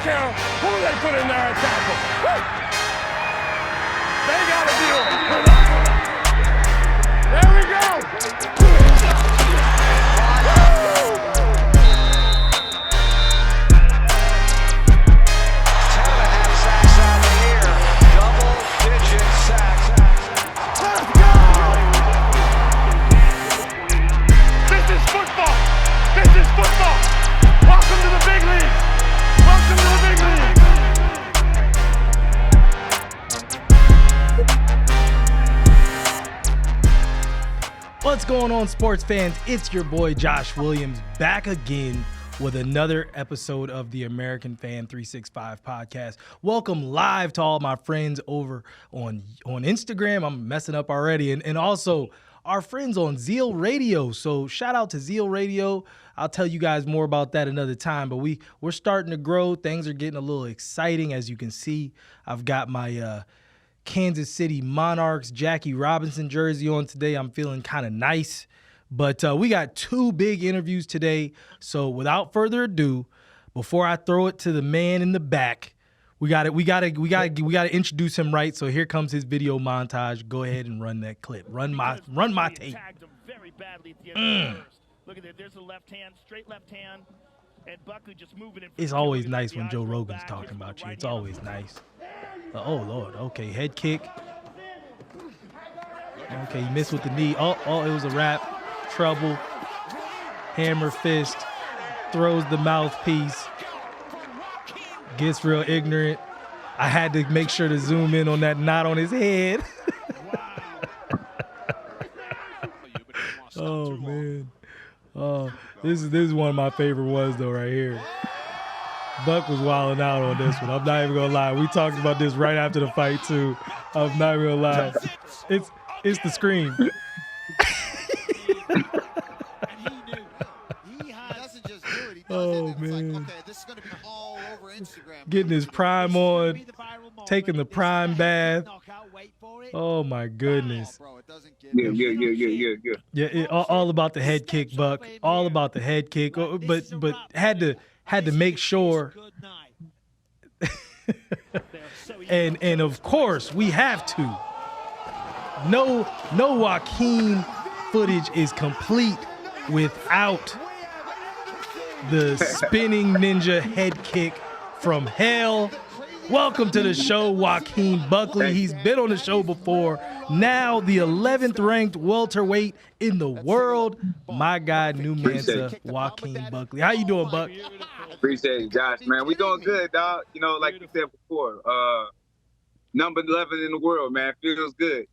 care who they put in there at tackle. Woo! They got to deal with that. There we go. What's going on, sports fans? It's your boy Josh Williams back again with another episode of the American Fan 365 podcast. Welcome live to all my friends over on Instagram. I'm messing up already. And also our friends on Zeal Radio. So shout out to Zeal Radio. I'll tell you guys more about that another time. But we're starting to grow. Things are getting a little exciting. As you can see, I've got my Kansas City Monarchs Jackie Robinson jersey on today. I'm feeling kind of nice, but we got two big interviews today. So without further ado, before I throw it to the man in the back, we got to introduce him right. So here comes his video montage. Go ahead and run that clip. Run my tape. Look at that. There's the left hand, straight left hand. And Buckley just moving in. It's always nice when Joe Rogan's talking about you. It's always nice. Oh, Lord. Okay, head kick. Okay, he missed with the knee. Oh, it was a wrap. Trouble. Hammer fist. Throws the mouthpiece. Gets real ignorant. I had to make sure to zoom in on that knot on his head. Oh, man. Oh, this is one of my favorite ones, though, right here. Buck was wilding out on this one. I'm not even going to lie. We talked about this right after the fight, too. I'm not even going to lie. It's the scream. Oh, man. Getting his prime on, taking the prime bath. Oh, my goodness. Yeah, all about the head kick, Buck. All about the head kick. But had to make sure. and of course, we have to. No Joaquin footage is complete without the spinning ninja head kick from hell. Welcome to the show, Joaquin Buckley. He's been on the show before. Now the 11th ranked welterweight in the world. My guy, New Mansa, Joaquin Buckley. How you doing, Buck? Appreciate it, Josh, man. We doing good, dog. You know, like you said before, number 11 in the world, man. Feels good.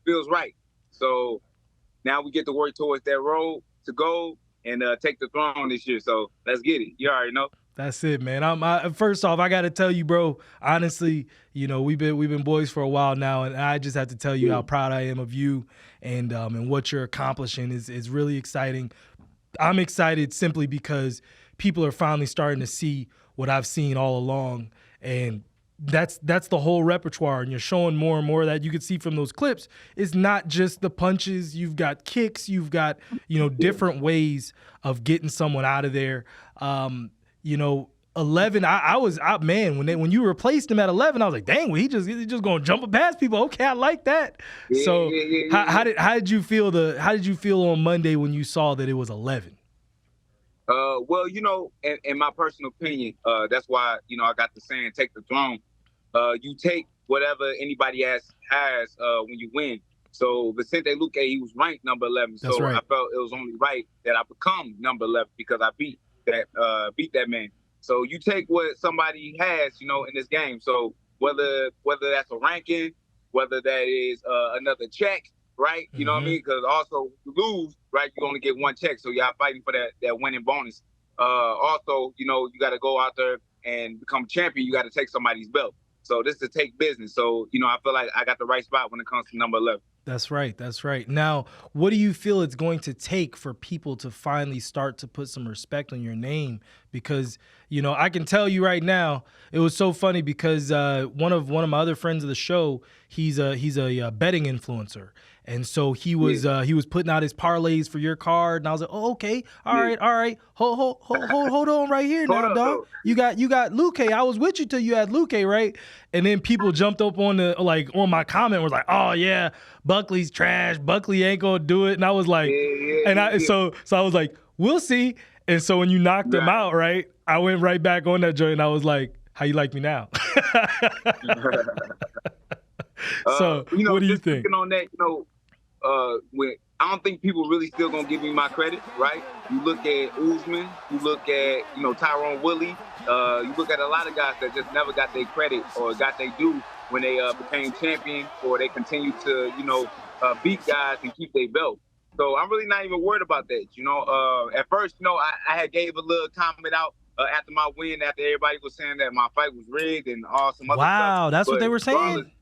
Feels right. So now we get to work towards that road to go and take the throne this year. So let's get it. You already know. That's it, man. First off, I got to tell you, bro, honestly, you know, we've been boys for a while now, and I just have to tell you how proud I am of you and what you're accomplishing is really exciting. I'm excited simply because people are finally starting to see what I've seen all along, and that's the whole repertoire, and you're showing more and more of that. You can see from those clips, it's not just the punches. You've got kicks. You've got, different ways of getting someone out of there. 11. I was out, man. When you replaced him at 11, I was like, dang, he just gonna jump past people. Okay, I like that. So how did you feel on Monday when you saw that it was 11? Well, in my personal opinion, that's why I got the saying, take the throne. You take whatever anybody has when you win. So Vicente Luque, he was ranked number 11. So right. I felt it was only right that I become number 11 because I beat that man. So you take what somebody has, in this game. So whether that's a ranking, whether that is another check, right? You know what I mean? Because also you lose, right? You only get one check. So y'all fighting for that winning bonus. Also, you got to go out there and become a champion. You got to take somebody's belt. So this is to take business. So, I feel like I got the right spot when it comes to number 11. That's right. Now, what do you feel it's going to take for people to finally start to put some respect on your name? Because, I can tell you right now, it was so funny because one of my other friends of the show, he's a betting influencer. And so he was putting out his parlays for your card, and I was like, oh, okay, all right, hold on right here now, dog. You got Luke. I was with you till you had Luke, right? And then people jumped up on on my comment, was like, oh yeah, Buckley's trash. Buckley ain't gonna do it. And I was like, so I was like, we'll see. And so when you knocked him out, right, I went right back on that joint, and I was like, how you like me now? So what do you think? On that, when I don't think people really still gonna give me my credit, right? You look at Usman, you look at Tyrone Woodley, you look at a lot of guys that just never got their credit or got their due when they became champion, or they continue to beat guys and keep their belt. So I'm really not even worried about that. At first, I had gave a little comment out after my win, after everybody was saying that my fight was rigged and all some other stuff. Wow, that's what they were saying?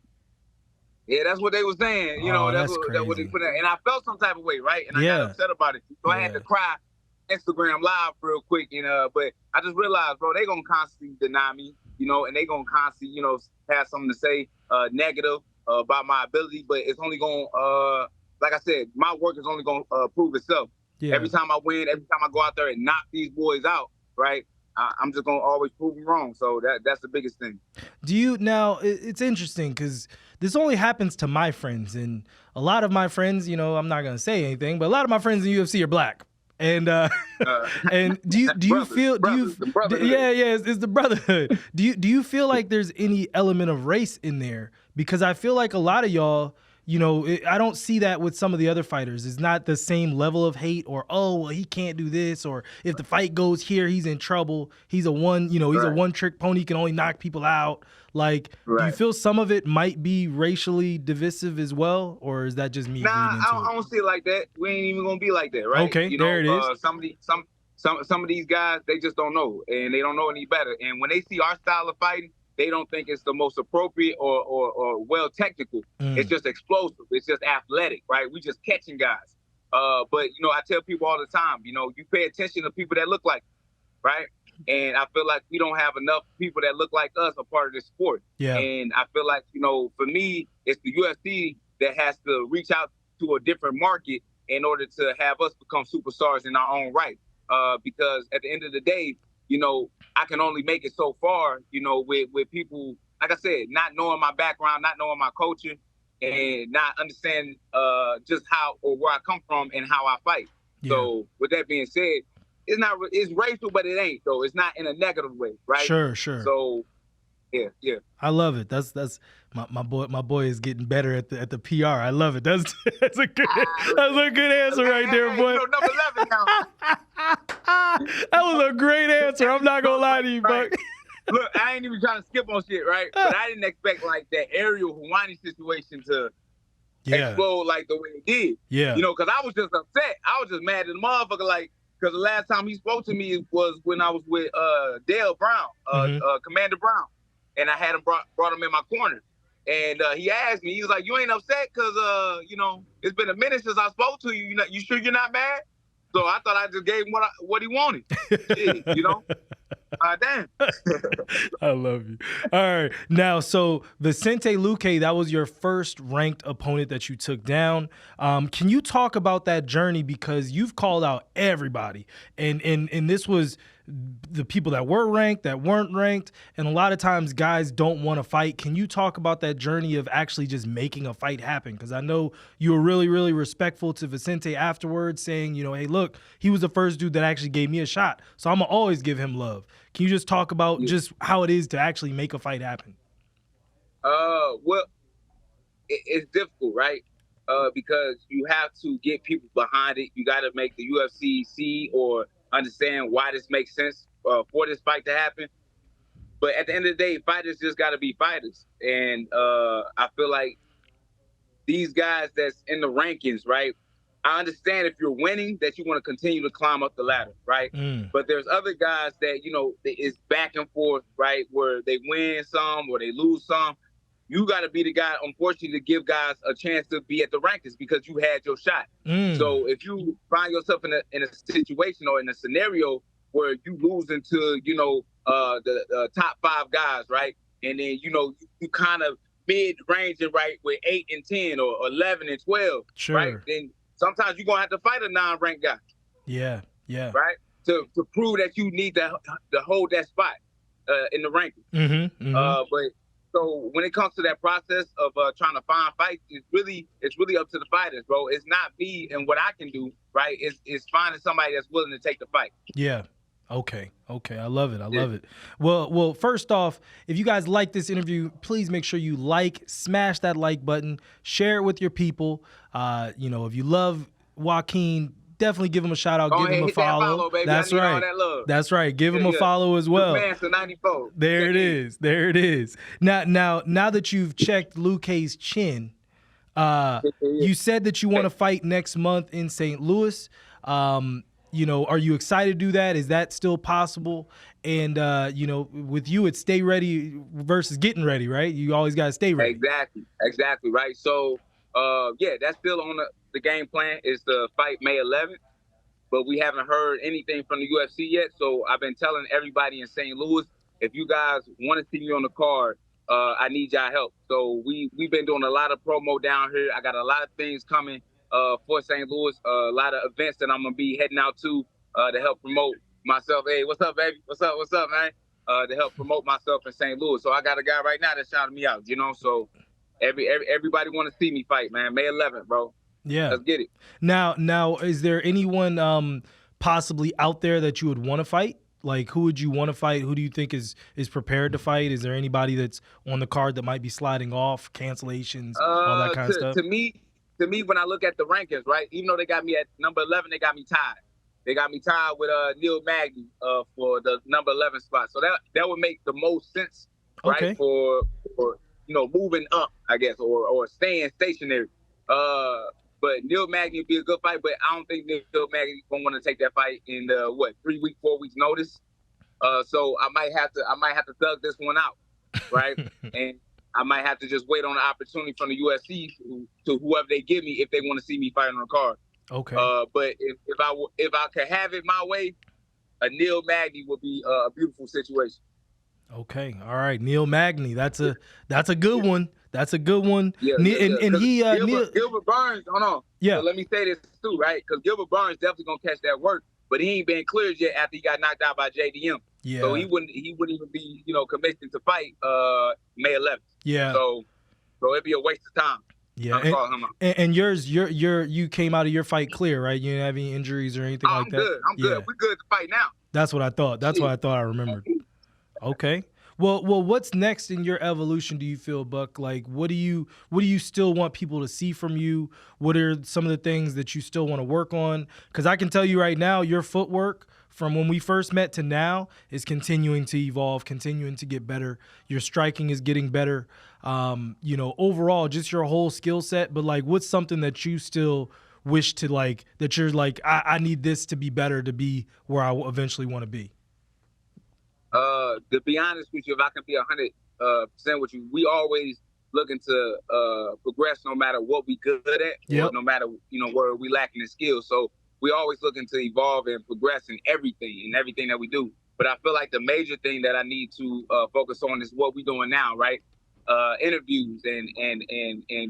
Yeah, that's what they were saying. That's what they put in. And I felt some type of way, right? And I got upset about it. So I had to cry Instagram Live real quick. But I just realized, bro, they going to constantly deny me, and they going to constantly, have something to say negative about my ability. But it's only going to, like I said, my work is only going to prove itself. Yeah. Every time I win, every time I go out there and knock these boys out, right? I'm just going to always prove them wrong. So that's the biggest thing. Now, it's interesting because this only happens to my friends. And a lot of my friends, I'm not going to say anything, but a lot of my friends in UFC are black. And and do you feel it's the brotherhood. Do you feel like there's any element of race in there? Because I feel like a lot of y'all, I don't see that with some of the other fighters. It's not the same level of hate or, oh, well, he can't do this, or if the fight goes here, he's in trouble. He's a one-trick pony, can only knock people out. Like, do you feel some of it might be racially divisive as well, or is that just me? Nah, I don't see it like that. We ain't even gonna be like that, right? Okay, there it is. Some of these guys, they just don't know, and they don't know any better. And when they see our style of fighting, they don't think it's the most appropriate or well technical. It's just explosive. It's just athletic, right? We just catching guys. But I tell people all the time, you pay attention to people that look like you, right? And I feel like we don't have enough people that look like us a part of this sport. Yeah. And I feel like, for me, it's the UFC that has to reach out to a different market in order to have us become superstars in our own right. Because at the end of the day, I can only make it so far, with people, like I said, not knowing my background, not knowing my culture, and not understanding just how or where I come from and how I fight. Yeah. So with that being said, it's racial, but it ain't though. It's not in a negative way, right? Sure. So yeah. I love it. That's my boy is getting better at the PR. I love it. That's a good answer right there, boy. Number 11 now. That was a great answer. I'm not gonna lie to you, Buck. Look, I ain't even trying to skip on shit, right? But I didn't expect like that Ariel Helwani situation to explode like the way it did. Yeah. Because I was just upset. I was just mad at the motherfucker, like, because the last time he spoke to me was when I was with Dale Brown, Commander Brown, and I had him brought him in my corner. And he asked me, he was like, "You ain't upset because it's been a minute since I spoke to you. You sure you're not mad?" So I thought I just gave him what he wanted. Shit, damn. I love you. All right. Now, so Vicente Luque, that was your first ranked opponent that you took down. Can you talk about that journey? Because you've called out everybody. And this was the people that were ranked, that weren't ranked. And a lot of times guys don't want to fight. Can you talk about that journey of actually just making a fight happen? Because I know you were really, really respectful to Vicente afterwards, saying, hey, look, he was the first dude that actually gave me a shot. So I'm going to always give him love. Can you just talk about just how it is to actually make a fight happen? Well, it's difficult, right? Because you have to get people behind it. You got to make the UFC see or understand why this makes sense for this fight to happen. But at the end of the day, fighters just got to be fighters. And I feel like these guys that's in the rankings, right? I understand if you're winning that you want to continue to climb up the ladder, right? But there's other guys that, it's back and forth, right? Where they win some or they lose some. You got to be the guy, unfortunately, to give guys a chance to be at the rankings because you had your shot. So if you find yourself in a situation or in a scenario where you lose into, the top 5 guys, right? And then, you kind of mid-range and right with 8 and 10 or 11 and 12, Sure. right? Then sometimes you're gonna have to fight a non-ranked guy. Yeah. Right? To prove that you need to hold that spot in the ranking. But so when it comes to that process of trying to find fights, it's really up to the fighters, bro. It's not me and what I can do, right? It's finding somebody that's willing to take the fight. Yeah. Okay. I love it. I love it. Well, first off, if you guys like this interview, please make sure you smash that like button, share it with your people. If you love Joaquin, definitely give him a shout out, give him a follow. Baby. That's right. All that love. That's right. Give him a follow as well. Man to 94. There it is. Now that you've checked Luque's chin, you said that you want to fight next month in St. Louis. Are you excited to do that? Is that still possible? And, with you, it's stay ready versus getting ready, right? You always got to stay ready. Exactly, right? So, that's still on the game plan is to fight May 11th, but we haven't heard anything from the UFC yet. So I've been telling everybody in St. Louis, if you guys want to see me on the card, I need y'all help. So we've been doing a lot of promo down here. I got a lot of things coming for St. Louis, a lot of events that I'm going to be heading out to help promote myself. Hey, what's up, baby? What's up, man? To help promote myself in St. Louis. So I got a guy right now that's shouting me out, so everybody want to see me fight, man. May 11th, bro. Yeah. Let's get it. Now, is there anyone possibly out there that you would want to fight? Like, who would you want to fight? Who do you think is prepared to fight? Is there anybody that's on the card that might be sliding off, cancellations, all that kind of stuff? To me, when I look at the rankings, right, even though they got me at number 11, they got me tied. They got me tied with Neil Magny for the number 11 spot. So that would make the most sense, right, okay, for moving up, I guess, or staying stationary. But Neil Magny would be a good fight, but I don't think Neil Magny gonna want to take that fight in 3 weeks, 4 weeks notice. So I might have to thug this one out, right? And I might have to just wait on the opportunity from the UFC to whoever they give me if they want to see me fight on the card. Okay. But if I could have it my way, a Neil Magny would be a beautiful situation. Okay. All right. Neil Magny. That's a good one. That's a good one. Yeah. And Gilbert Burns. Hold on. Yeah. So let me say this too, right? Because Gilbert Burns definitely gonna catch that work, but he ain't been cleared yet after he got knocked out by JDM. Yeah. So he wouldn't even be commissioned to fight May 11th. Yeah. So it'd be a waste of time. Yeah. And yours, you came out of your fight clear, right? You didn't have any injuries or anything like that? I'm good. We're good to fight now. That's what I thought. That's what I thought I remembered. Okay. Well, what's next in your evolution, do you feel, Buck? Like, what do you still want people to see from you? What are some of the things that you still want to work on? Because I can tell you right now, your footwork from when we first met to now is continuing to evolve, continuing to get better. Your striking is getting better. Overall, just your whole skill set. But, like, what's something that you still wish to, like, that you're like, I need this to be better to be where I eventually want to be? To be honest with you, if I can be 100% with you, we always looking to progress no matter what we good at, yep, or no matter where we lacking in skills. So we always looking to evolve and progress in everything that we do. But I feel like the major thing that I need to focus on is what we're doing now, right? Interviews and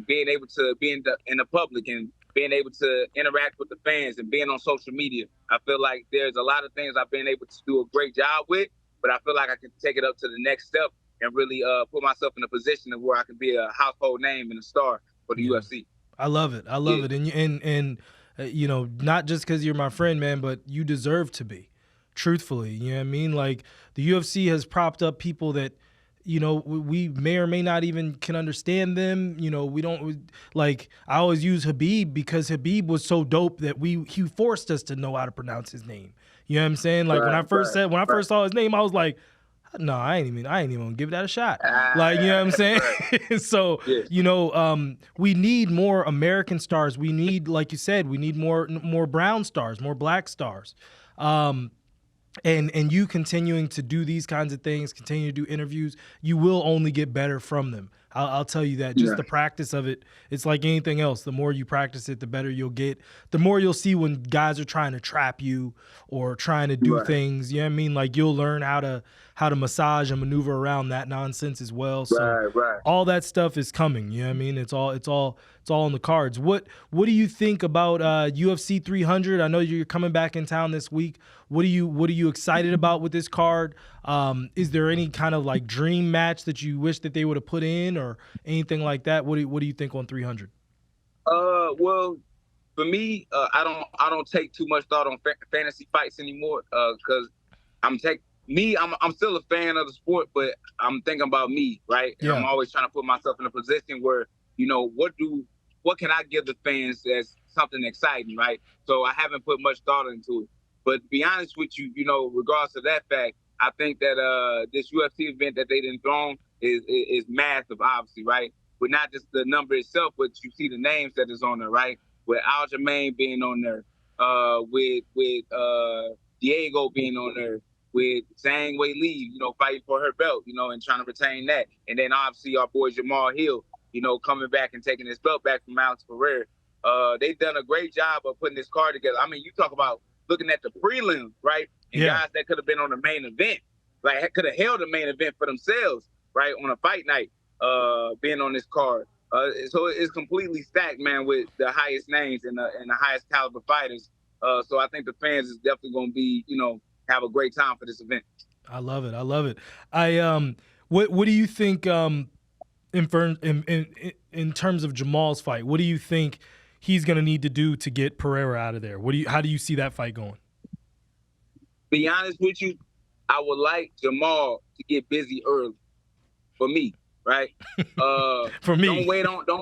being able to be in the public and being able to interact with the fans and being on social media. I feel like there's a lot of things I've been able to do a great job with, but I feel like I can take it up to the next step and really put myself in a position of where I can be a household name and a star for the UFC. I love it. I love it. And not just because you're my friend, man, but you deserve to be, truthfully. You know what I mean? Like, the UFC has propped up people that, we may or may not even can understand them. We don't, like, I always use Habib because Habib was so dope that he forced us to know how to pronounce his name. You know what I'm saying? Like, when I first saw his name, I was like, no, I ain't even gonna give that a shot. Like, you know what I'm saying? So, we need more American stars. We need, like you said, we need more brown stars, more black stars. And you continuing to do these kinds of things, continue to do interviews, you will only get better from them. I'll tell you that. Just the practice of it, it's like anything else. The more you practice it, the better you'll get. The more you'll see when guys are trying to trap you or trying to do things. You know what I mean? Like you'll learn how to massage and maneuver around that nonsense as well. So all that stuff is coming. You know what I mean? It's all in the cards. What do you think about UFC 300? I know you're coming back in town this week. What are you excited about with this card? Is there any kind of like dream match that you wish that they would have put in or anything like that? What do you think on 300? Well, for me, I don't take too much thought on fantasy fights anymore because I'm still a fan of the sport, but I'm thinking about me, right? And I'm always trying to put myself in a position where, you know, what can I give the fans as something exciting, right? So I haven't put much thought into it. But to be honest with you, you know, regardless of that fact, I think that this UFC event that they done thrown is massive, obviously, right? But not just the number itself, but you see the names that is on there, right? With Aljamain being on there, with Diego being on there, with Zhang Weili, you know, fighting for her belt, you know, and trying to retain that. And then obviously our boy Jamal Hill, you know, coming back and taking his belt back from Alex Pereira. They've done a great job of putting this card together. I mean, you talk about looking at the prelims, right? And guys that could have been on the main event, like could have held the main event for themselves, right, on a fight night, being on this card. So it's completely stacked, man, with the highest names and the highest caliber fighters. So I think the fans is definitely going to be, you know, have a great time for this event. I love it. What do you think in terms of Jamal's fight? What do you think he's going to need to do to get Pereira out of there? How do you see that fight going? Be honest with you, I would like Jamal to get busy early. For me, right? For me, don't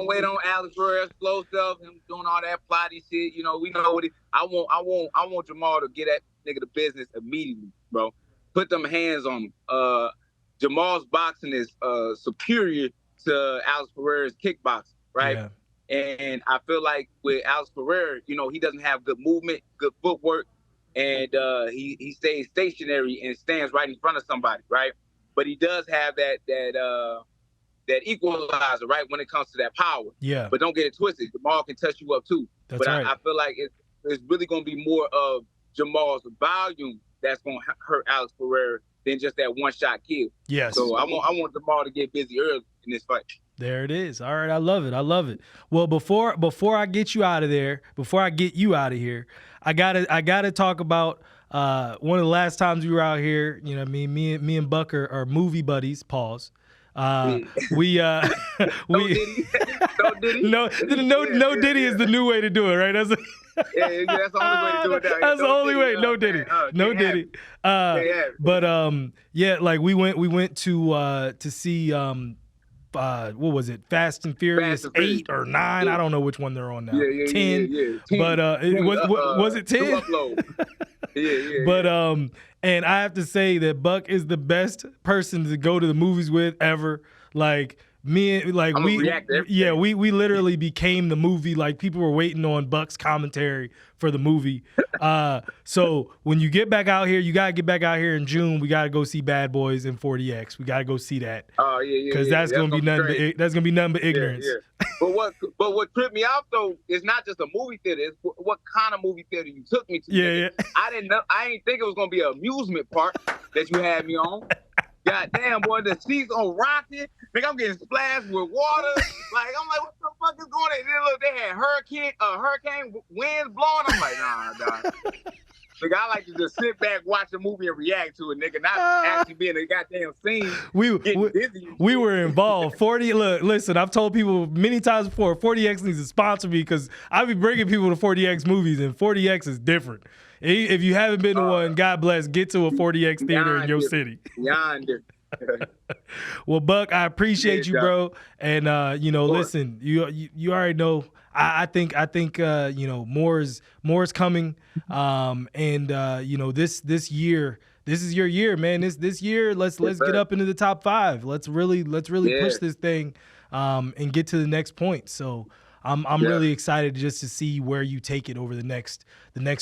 wait on Alex Pereira's slow self, him doing all that plotty shit. You know, we know what I want Jamal to get that nigga the business immediately, bro. Put them hands on him. Jamal's boxing is superior to Alex Pereira's kickboxing, right? Yeah. And I feel like with Alex Pereira, you know, he doesn't have good movement, good footwork, and he stays stationary and stands right in front of somebody, right? But he does have that equalizer, right, when it comes to that power. Yeah. But don't get it twisted. Jamal can touch you up too. That's right. I feel like it's really going to be more of Jamal's volume that's going to hurt Alex Pereira than just that one-shot kill. Yes. So I want Jamal to get busy early in this fight. There it is. All right, I love it. Well, before I get you out of there, before I get you out of here, I gotta talk about one of the last times we were out here. You know, me and Buck are movie buddies. Pause. No Diddy is the new way to do it, right? That's the only way to do it. That's the only way. No Diddy. No Diddy. But like we went to see what was it? Fast and Furious 8 or 9. I don't know which one they're on now. 10. But was it 10? But and I have to say that Buck is the best person to go to the movies with ever. Like we literally became the movie. Like people were waiting on Buck's commentary for the movie. So when you get back out here, you gotta get back out here in June. We gotta go see Bad Boys and 40X. We gotta go see that. Oh yeah. Because that's gonna be nothing but ignorance. Yeah. But what tripped me out though is not just a movie theater. It's what kind of movie theater you took me to. Yeah. I didn't think it was gonna be an amusement park that you had me on. God damn, boy, the seats on rocking. Nigga, I'm getting splashed with water. I'm like, what the fuck is going on? And then look, they had hurricane winds blowing. I'm like, nah. Nigga, I like to just sit back, watch a movie, and react to it, nigga. Not actually be in a goddamn scene. We were involved. Listen, I've told people many times before, 40X needs to sponsor me because I be bringing people to 40X movies, and 40X is different. If you haven't been to one, God bless, get to a 40X theater in your city. Yonder. Well, Buck, I appreciate you, bro. And listen, you already know. I think more is coming. This year, this is your year, man. This year, let's get up into the top 5. Let's really push this thing, and get to the next point. So I'm really excited just to see where you take it over the next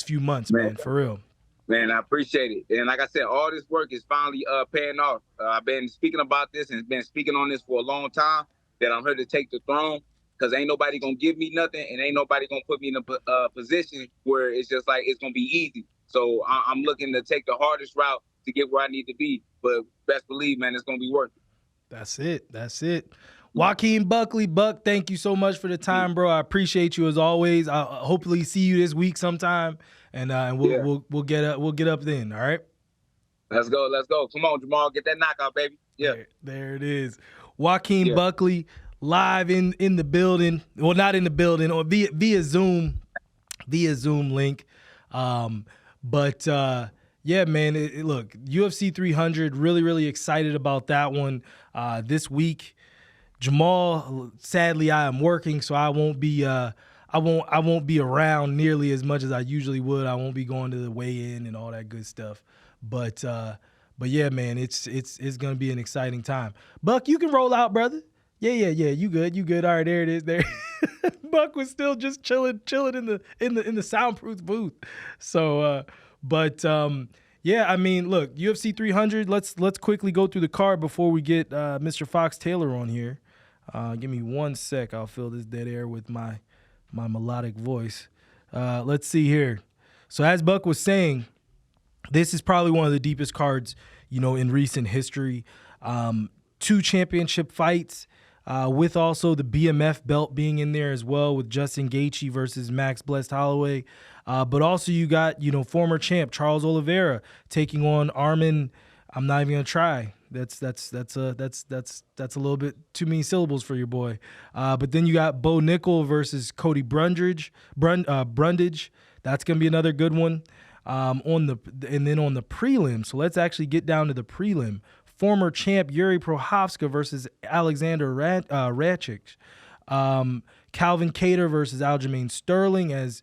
few months, man. For real. Man, I appreciate it. And like I said, all this work is finally paying off. I've been speaking about this and been speaking on this for a long time. that I'm here to take the throne, because ain't nobody gonna give me nothing, and ain't nobody gonna put me in a position where it's just like it's gonna be easy. So I'm looking to take the hardest route to get where I need to be. But best believe, man, it's gonna be worth it. That's it. That's it. Joaquin Buckley, Buck, thank you so much for the time, bro. I appreciate you as always. I'll hopefully see you this week sometime, and we'll get up then. All right. Let's go. Come on, Jamal, get that knockout, baby. Yeah. There it is. Joaquin Buckley live in the building. Well, not in the building, or via Zoom link. Yeah, man. Look, UFC 300. Really, really excited about that one this week. Jamal, sadly, I am working, so I won't be around nearly as much as I usually would. I won't be going to the weigh-in and all that good stuff. But yeah, man, it's gonna be an exciting time. Buck, you can roll out, brother. Yeah. You good. All right, there it is. There. Buck was still just chilling in the soundproof booth. So, yeah, I mean, look, UFC 300. Let's quickly go through the card before we get Mr. Fox Taylor on here. Give me 1 sec. I'll fill this dead air with my melodic voice. Let's see here. So as Buck was saying, this is probably one of the deepest cards, in recent history. 2 championship fights, with also the BMF belt being in there as well, with Justin Gaethje versus Max Blessed Holloway. But also you got, former champ Charles Oliveira taking on Armin. I'm not even gonna try. That's a little bit too many syllables for your boy. But then you got Bo Nickel versus Cody Brundage. That's gonna be another good one. On the prelim. So let's actually get down to the prelim. Former champ Yuri Prochazka versus Alexander Rakic. Calvin Kattar versus Aljamain Sterling, as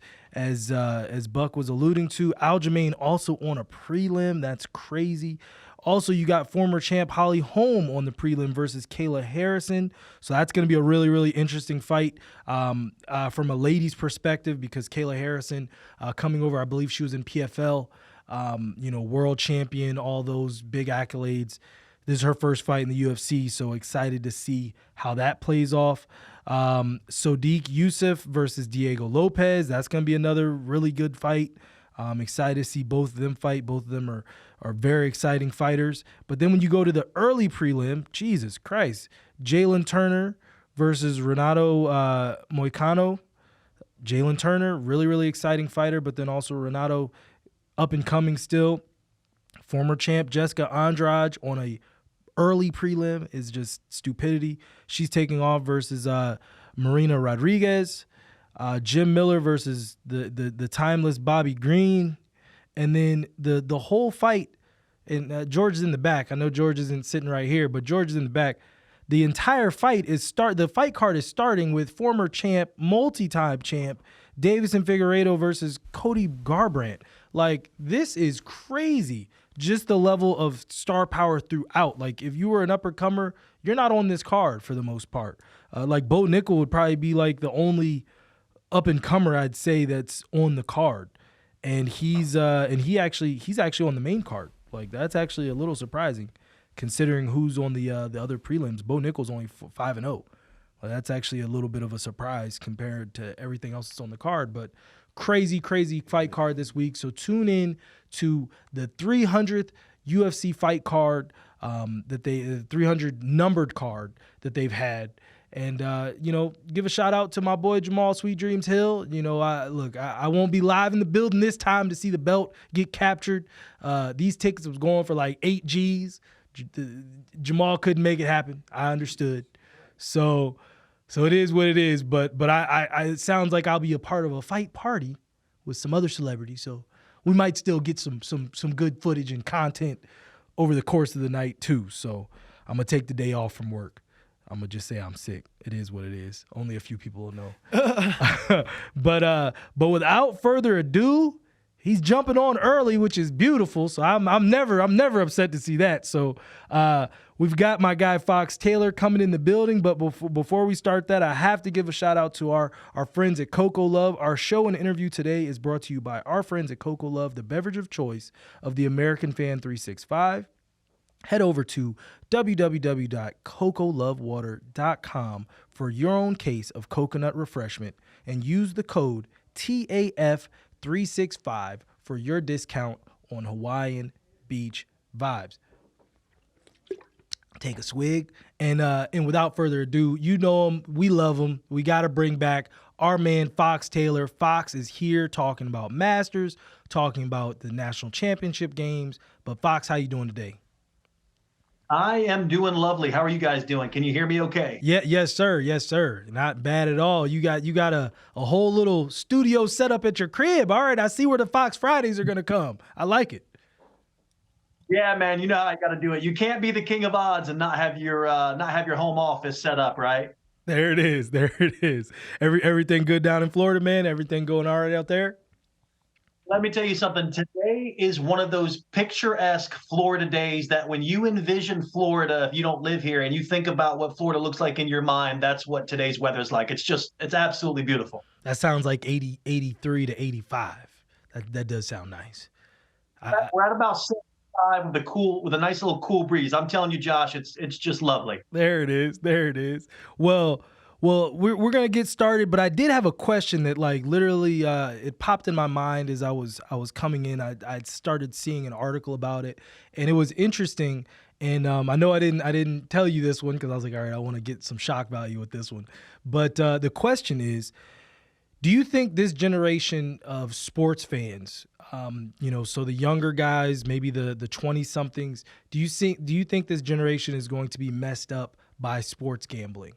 Buck was alluding to. Aljamain also on a prelim. That's crazy. Also, you got former champ Holly Holm on the prelim versus Kayla Harrison. So that's going to be a really, really interesting fight from a ladies' perspective, because Kayla Harrison coming over, I believe she was in PFL, world champion, all those big accolades. This is her first fight in the UFC, so excited to see how that plays off. Sodiq Yusuff versus Diego Lopez. That's going to be another really good fight. I'm excited to see both of them fight. Both of them are very exciting fighters. But then when you go to the early prelim, Jesus Christ, Jalen Turner versus Renato Moicano. Jalen Turner, really, really exciting fighter, but then also Renato, up and coming still. Former champ Jessica Andrade on a early prelim is just stupidity. She's taking off versus Marina Rodriguez. Jim Miller versus the timeless Bobby Green. And then the whole fight, and George is in the back. I know George isn't sitting right here, but George is in the back. The entire fight the fight card is starting with former champ, multi-time champ, Davison Figueiredo versus Cody Garbrandt. Like, this is crazy. Just the level of star power throughout. Like, if you were an up-and-comer, you're not on this card for the most part. Like, Bo Nickel would probably be like the only up-and-comer I'd say that's on the card. And he's actually on the main card. Like, that's actually a little surprising considering who's on the other prelims. Bo Nickel's only 5-0. Well, that's actually a little bit of a surprise compared to everything else that's on the card. But crazy fight card this week. So tune in to the 300th UFC fight card, the 300 numbered card that they've had. And, give a shout out to my boy Jamal Sweet Dreams Hill. I won't be live in the building this time to see the belt get captured. These tickets was going for like 8 G's. Jamal couldn't make it happen. I understood. So it is what it is. But it sounds like I'll be a part of a fight party with some other celebrities. So we might still get some good footage and content over the course of the night too. So I'm going to take the day off from work. I'm going to just say I'm sick. It is what it is. Only a few people will know. But without further ado, he's jumping on early, which is beautiful. So I'm never upset to see that. So we've got my guy Fox Taylor coming in the building. But before we start that, I have to give a shout out to our friends at Coco Love. Our show and interview today is brought to you by our friends at Coco Love, the beverage of choice of the American Fan 365. head over to www.cocolovewater.com for your own case of coconut refreshment and use the code TAF365 for your discount on Hawaiian Beach vibes. Take a swig, and without further ado, you know him, we love him. We got to bring back our man Fox Taylor. Fox is here talking about Masters, talking about the national championship games. But Fox, how you doing today? I am doing lovely. How are you guys doing? Can you hear me okay? Yeah, yes, sir. Yes, sir. Not bad at all. You got a whole little studio set up at your crib. All right, I see where the Fox Fridays are gonna come. I like it. Yeah, man. You know how I got to do it. You can't be the king of odds and not have your home office set up, right? There it is. There it is. Everything good down in Florida, man. Everything going all right out there. Let me tell you something. Today is one of those picturesque Florida days that when you envision Florida, if you don't live here and you think about what Florida looks like in your mind, that's what today's weather is like. It's absolutely beautiful. That sounds like 83 to 85. That does sound nice. We're at about 65 with a nice little cool breeze. I'm telling you, Josh, it's just lovely. There it is. There it is. Well, we're gonna get started, but I did have a question that like literally it popped in my mind as I was coming in. I started seeing an article about it, and it was interesting. And I know I didn't tell you this one because I was like, all right, I want to get some shock value with this one. But the question is, do you think this generation of sports fans, so the younger guys, maybe the 20-somethings, do you think this generation is going to be messed up by sports gambling?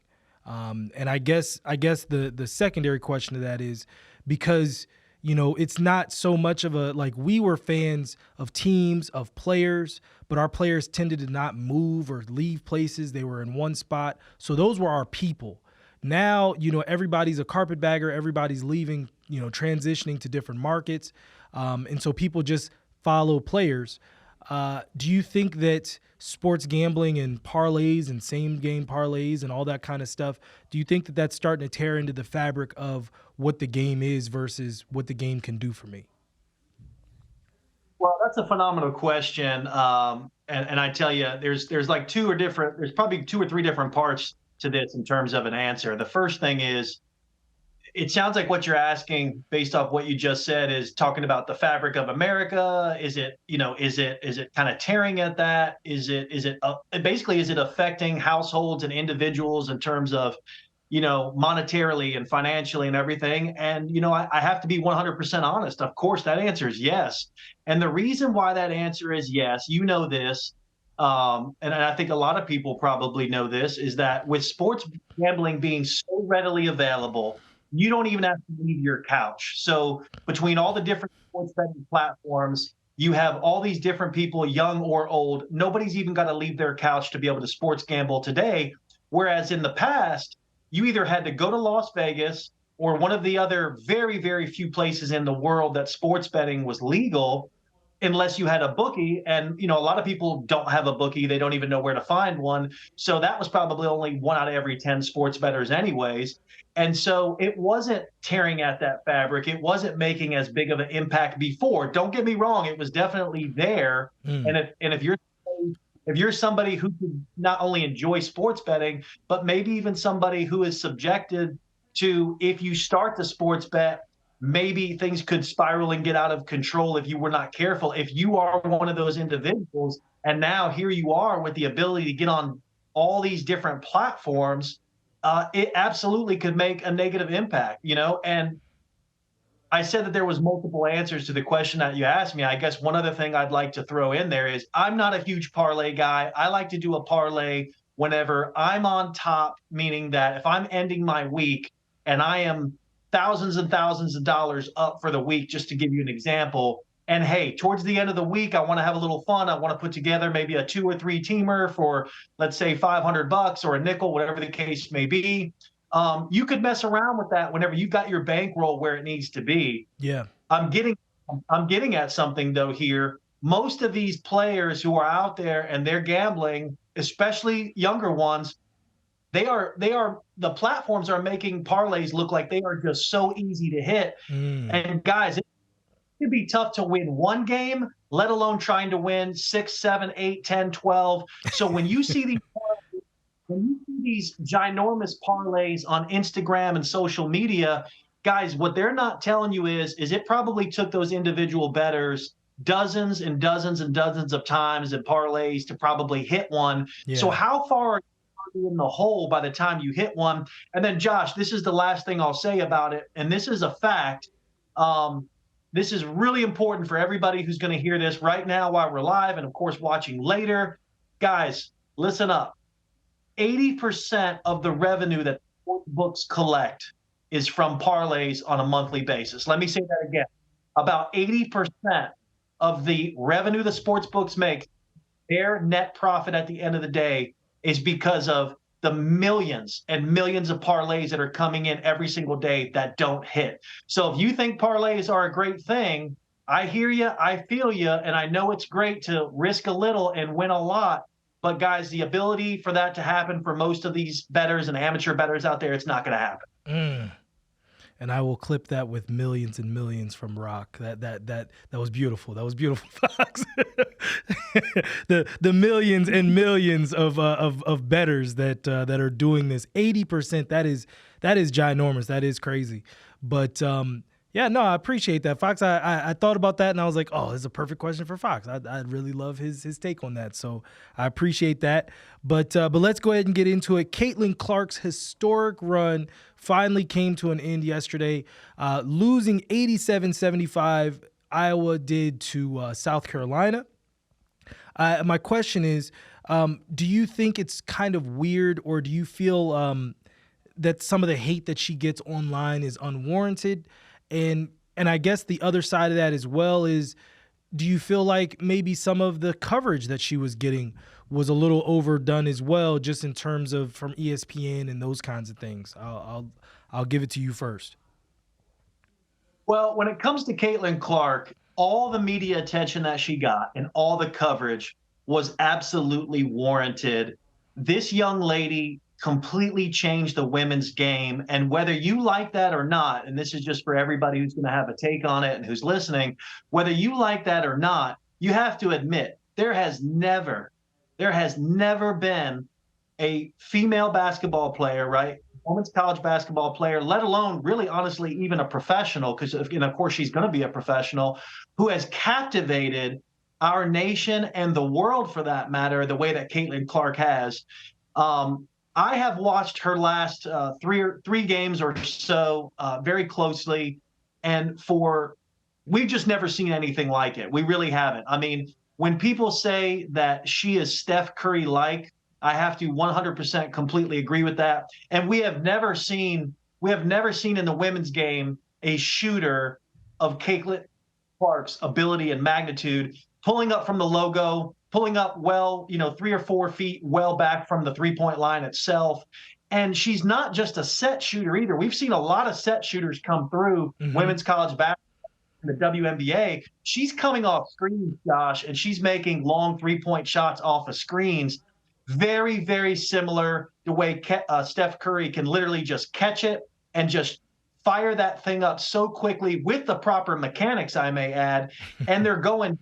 And I guess the secondary question to that is because, it's not so much of a, like, we were fans of teams, of players, but our players tended to not move or leave places. They were in one spot. So those were our people. Now, everybody's a carpetbagger. Everybody's leaving, transitioning to different markets. And so people just follow players. Do you think that sports gambling and parlays and same game parlays and all that kind of stuff, do you think that that's starting to tear into the fabric of what the game is versus what the game can do for me? Well, that's a phenomenal question. And I tell you, there's probably two or three different parts to this in terms of an answer. The first thing is, it sounds like what you're asking based off what you just said is talking about the fabric of America. Is it kind of tearing at that? Is it affecting households and individuals in terms of, monetarily and financially and everything? And, I have to be 100% honest. Of course, that answer is yes. And the reason why that answer is yes, this, and I think a lot of people probably know this, is that with sports gambling being so readily available, you don't even have to leave your couch. So between all the different sports betting platforms, you have all these different people, young or old. Nobody's even got to leave their couch to be able to sports gamble today. Whereas in the past, you either had to go to Las Vegas or one of the other very, very few places in the world that sports betting was legal, unless you had a bookie. And, a lot of people don't have a bookie. They don't even know where to find one. So that was probably only 1 out of every 10 sports bettors anyways. And so it wasn't tearing at that fabric. It wasn't making as big of an impact before. Don't get me wrong. It was definitely there. And if you're somebody who can not only enjoy sports betting, but maybe even somebody who is subjected to, if you start the sports bet, maybe things could spiral and get out of control if you were not careful. If you are one of those individuals, and now here you are with the ability to get on all these different platforms, it absolutely could make a negative impact, And I said that there was multiple answers to the question that you asked me. I guess one other thing I'd like to throw in there is I'm not a huge parlay guy. I like to do a parlay whenever I'm on top, meaning that if I'm ending my week and I am thousands and thousands of dollars up for the week, just to give you an example. And hey, towards the end of the week, I want to have a little fun. I want to put together maybe a 2 or 3 teamer for, let's say, $500 or a nickel, whatever the case may be. You could mess around with that whenever you've got your bankroll where it needs to be. Yeah. I'm getting at something though here. Most of these players who are out there and they're gambling, especially younger ones, the platforms are making parlays look like they are just so easy to hit. And guys, can be tough to win one game, let alone trying to win 6, 7, 8, 10, 12. So when you see these ginormous parlays on Instagram and social media, guys, what they're not telling you is it probably took those individual bettors dozens and dozens and dozens of times in parlays to probably hit one. Yeah. So how far are you in the hole by the time you hit one? And then, Josh, this is the last thing I'll say about it, and this is a fact. This is really important for everybody who's going to hear this right now while we're live and, of course, watching later. Guys, listen up. 80% of the revenue that sports books collect is from parlays on a monthly basis. Let me say that again. About 80% of the revenue the sports books make, their net profit at the end of the day, is because of the millions and millions of parlays that are coming in every single day that don't hit. So if you think parlays are a great thing, I hear you, I feel you, and I know it's great to risk a little and win a lot. But guys, the ability for that to happen for most of these bettors and amateur bettors out there, it's not going to happen. And I will clip that with millions and millions from Rock. That was beautiful. That was beautiful, Fox. the millions and millions of bettors that are doing this. 80%. That is ginormous. That is crazy. But yeah, no, I appreciate that, Fox. I thought about that and I was like, oh, this is a perfect question for Fox. I really love his take on that. So I appreciate that. But let's go ahead and get into it. Caitlin Clark's historic run finally came to an end yesterday, losing 87-75. Iowa did to South Carolina. My question is, do you think it's kind of weird, or do you feel that some of the hate that she gets online is unwarranted? And I guess the other side of that as well is, do you feel like maybe some of the coverage that she was getting was a little overdone as well, just in terms of from ESPN and those kinds of things? I'll give it to you first. Well, when it comes to Caitlin Clark, all the media attention that she got and all the coverage was absolutely warranted. This young lady completely changed the women's game. And whether you like that or not, and this is just for everybody who's going to have a take on it and who's listening, whether you like that or not, you have to admit there has never been a female basketball player, right? Women's college basketball player, let alone really honestly even a professional, because of course she's going to be a professional, who has captivated our nation and the world for that matter, the way that Caitlin Clark has. I have watched her last three games or so very closely, and we've just never seen anything like it. We really haven't. I mean, when people say that she is Steph Curry-like, I have to 100% completely agree with that. And we have never seen in the women's game a shooter of Caitlin Clark's ability and magnitude, pulling up from the logo, pulling up 3 or 4 feet well back from the three-point line itself. And she's not just a set shooter either. We've seen a lot of set shooters come through women's college basketball in the WNBA. She's coming off screens, Josh, and she's making long three-point shots off of screens. Very, very similar the way Steph Curry can literally just catch it and just fire that thing up so quickly with the proper mechanics, I may add, and they're going.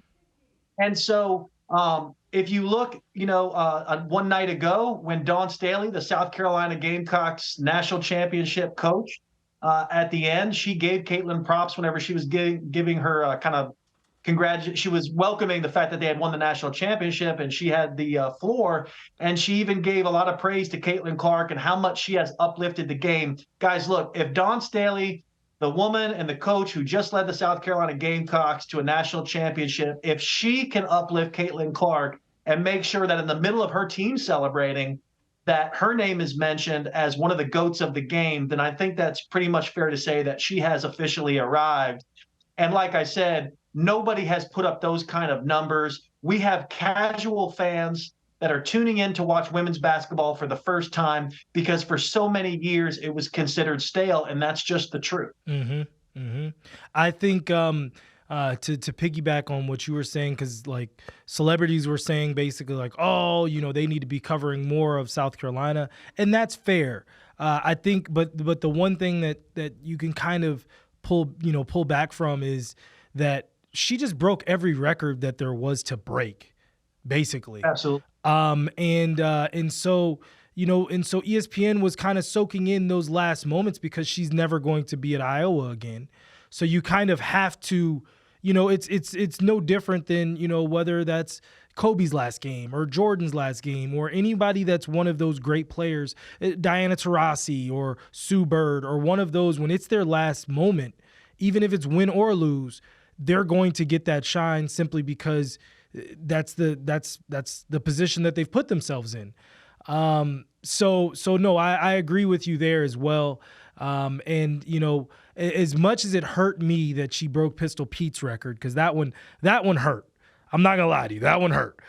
And so if you look, one night ago when Dawn Staley, the South Carolina Gamecocks national championship coach, at the end, she gave Caitlin props whenever she was giving her she was welcoming the fact that they had won the national championship, and she had the floor, and she even gave a lot of praise to Caitlin Clark and how much she has uplifted the game. Guys, look, if Dawn Staley, the woman and the coach who just led the South Carolina Gamecocks to a national championship, if she can uplift Caitlin Clark and make sure that in the middle of her team celebrating that her name is mentioned as one of the GOATs of the game, then I think that's pretty much fair to say that she has officially arrived. And like I said, nobody has put up those kind of numbers. We have casual fans that are tuning in to watch women's basketball for the first time because for so many years it was considered stale, and that's just the truth. I think to piggyback on what you were saying, because like celebrities were saying basically like, oh, they need to be covering more of South Carolina, and that's fair. I think, but the one thing that you can kind of pull back from is that she just broke every record that there was to break, basically. Absolutely. And so ESPN was kind of soaking in those last moments because she's never going to be at Iowa again. So you kind of have to, it's no different than, whether that's Kobe's last game or Jordan's last game or anybody that's one of those great players, Diana Taurasi or Sue Bird or one of those, when it's their last moment, even if it's win or lose, they're going to get that shine simply because that's the position that they've put themselves in. So no, I agree with you there as well. And as much as it hurt me that she broke Pistol Pete's record, because that one hurt. I'm not gonna lie to you, that one hurt.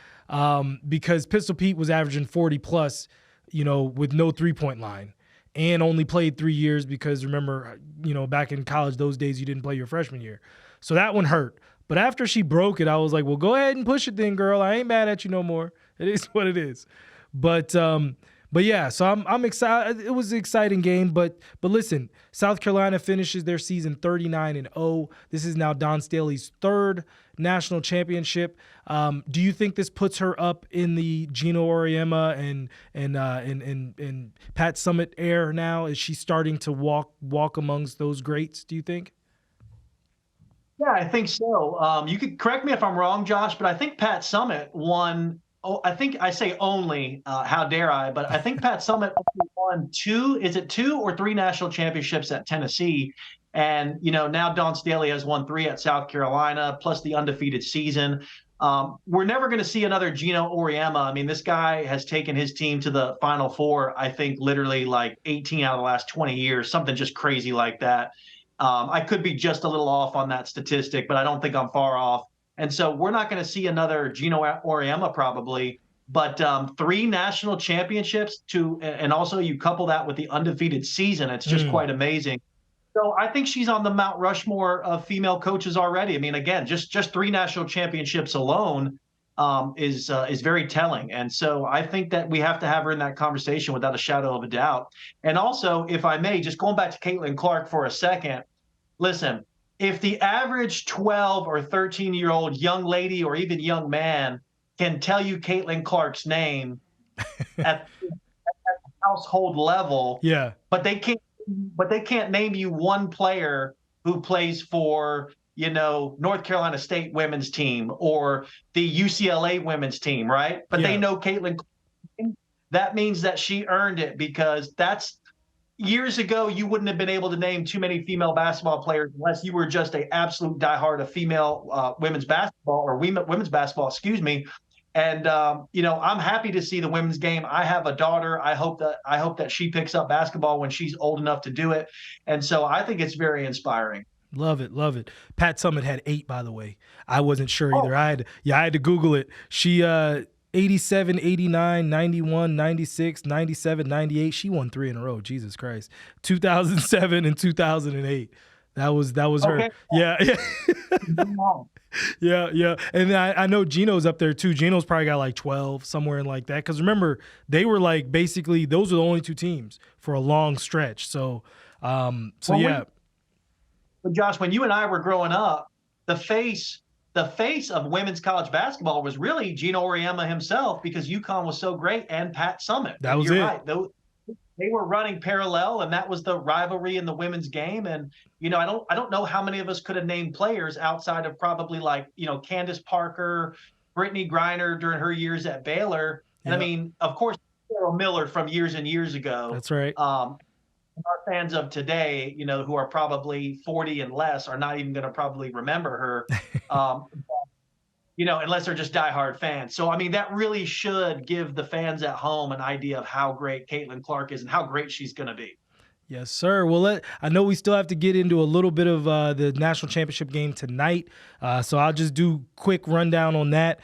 Because Pistol Pete was averaging 40 plus, with no 3-point line, and only played 3 years because remember, back in college those days you didn't play your freshman year. So that one hurt. But after she broke it, I was like, well, go ahead and push it then, girl. I ain't mad at you no more. It is what it is. But yeah, so I'm excited. It was an exciting game, but listen, South Carolina finishes their season 39-0. This is now Dawn Staley's third national championship. Do you think this puts her up in the Gino Auriemma and Pat Summitt air now? Is she starting to walk amongst those greats, do you think? Yeah, I think so. You could correct me if I'm wrong, Josh, but I think Pat Summitt won. Oh, I think I say only, how dare I, but I think Pat Summitt won two or three national championships at Tennessee. And, now Dawn Staley has won 3 at South Carolina, plus the undefeated season. We're never going to see another Gino Auriemma. I mean, this guy has taken his team to the Final Four, I think, literally like 18 out of the last 20 years, something just crazy like that. I could be just a little off on that statistic, but I don't think I'm far off. And so we're not going to see another Gino Auriemma probably, but 3 national championships and also you couple that with the undefeated season. It's just quite amazing. So I think she's on the Mount Rushmore of female coaches already. I mean, again, just 3 national championships alone is very telling. And so I think that we have to have her in that conversation without a shadow of a doubt. And also, if I may, just going back to Caitlin Clark for a second, listen, if the average 12 or 13-year-old young lady or even young man can tell you Caitlin Clark's name at the household level, yeah, but they can't name you one player who plays for, North Carolina State women's team or the UCLA women's team, right? But they know Caitlin Clark. That means that she earned it, because that's years ago, you wouldn't have been able to name too many female basketball players unless you were just an absolute diehard of female women's basketball or women's basketball, excuse me. And, I'm happy to see the women's game. I have a daughter. I hope that she picks up basketball when she's old enough to do it. And so I think it's very inspiring. Love it. Love it. Pat Summitt had 8, by the way. I wasn't sure either. I had to Google it. She, 87, 89, 91, 96, 97, 98. She won 3 in a row. Jesus Christ. 2007 and 2008. That was her. Yeah. Yeah. And I know Gino's up there too. Gino's probably got like 12, somewhere in like that. Because remember, they were like basically those are the only 2 teams for a long stretch. So yeah. But Josh, when you and I were growing up, the face of women's college basketball was really Gino Auriemma himself, because UConn was so great, and Pat Summitt. That was You're it. Right. They were running parallel, and that was the rivalry in the women's game. And I don't know how many of us could have named players outside of probably like Candace Parker, Brittany Griner during her years at Baylor, and I mean, of course, Cheryl Miller from years and years ago. That's right. Our fans of today, who are probably 40 and less, are not even going to probably remember her, unless they're just diehard fans. So, I mean, that really should give the fans at home an idea of how great Caitlin Clark is and how great she's going to be. Yes, sir. Well, I know we still have to get into a little bit of the national championship game tonight, so I'll just do quick rundown on that.